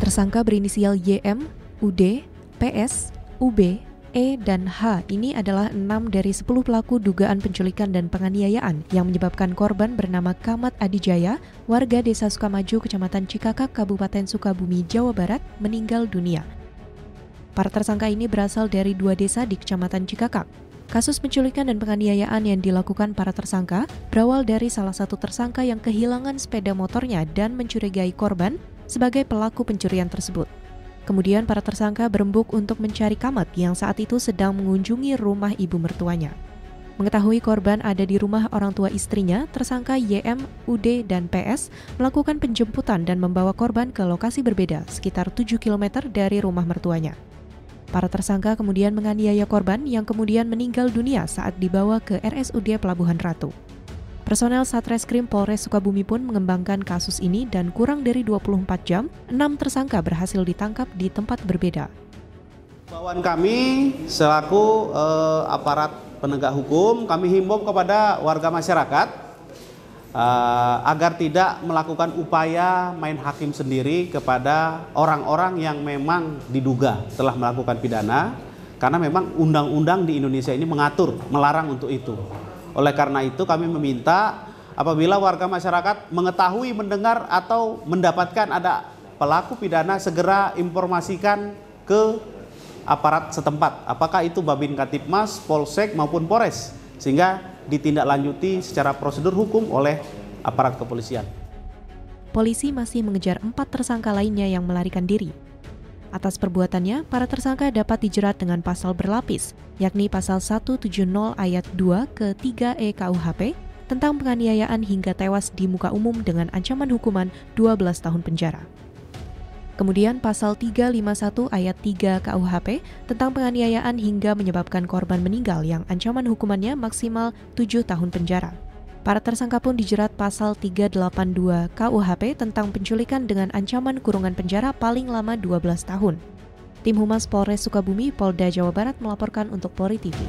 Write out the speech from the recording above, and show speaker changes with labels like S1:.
S1: Tersangka berinisial YM, UD, PS, UB, E, dan H ini adalah 6 dari 10 pelaku dugaan penculikan dan penganiayaan yang menyebabkan korban bernama Kamat Adijaya, warga Desa Sukamaju, Kecamatan Cikakak, Kabupaten Sukabumi, Jawa Barat, meninggal dunia. Para tersangka ini berasal dari 2 desa di Kecamatan Cikakak. Kasus penculikan dan penganiayaan yang dilakukan para tersangka berawal dari salah satu tersangka yang kehilangan sepeda motornya dan mencurigai korban sebagai pelaku pencurian tersebut. Kemudian para tersangka berembuk untuk mencari Kamat yang saat itu sedang mengunjungi rumah ibu mertuanya. Mengetahui korban ada di rumah orang tua istrinya, tersangka YM, UD, dan PS melakukan penjemputan dan membawa korban ke lokasi berbeda sekitar 7 km dari rumah mertuanya. Para tersangka kemudian menganiaya korban yang kemudian meninggal dunia saat dibawa ke RSUD Pelabuhan Ratu. Personel Satreskrim Polres Sukabumi pun mengembangkan kasus ini dan kurang dari 24 jam, 6 tersangka berhasil ditangkap di tempat berbeda.
S2: Bawaan kami selaku aparat penegak hukum, kami himbau kepada warga masyarakat agar tidak melakukan upaya main hakim sendiri kepada orang-orang yang memang diduga telah melakukan pidana, karena memang undang-undang di Indonesia ini mengatur, melarang untuk itu. Oleh karena itu kami meminta apabila warga masyarakat mengetahui, mendengar, atau mendapatkan ada pelaku pidana, segera informasikan ke aparat setempat. Apakah itu Babin Katipmas, Polsek maupun Polres, sehingga ditindaklanjuti secara prosedur hukum oleh aparat kepolisian.
S1: Polisi masih mengejar 4 tersangka lainnya yang melarikan diri. Atas perbuatannya, para tersangka dapat dijerat dengan pasal berlapis, yakni pasal 170 ayat 2 ke 3E KUHP tentang penganiayaan hingga tewas di muka umum dengan ancaman hukuman 12 tahun penjara. Kemudian pasal 351 ayat 3 KUHP tentang penganiayaan hingga menyebabkan korban meninggal yang ancaman hukumannya maksimal 7 tahun penjara. Para tersangka pun dijerat pasal 382 KUHP tentang penculikan dengan ancaman kurungan penjara paling lama 12 tahun. Tim Humas Polres Sukabumi, Polda Jawa Barat melaporkan untuk Polri TV.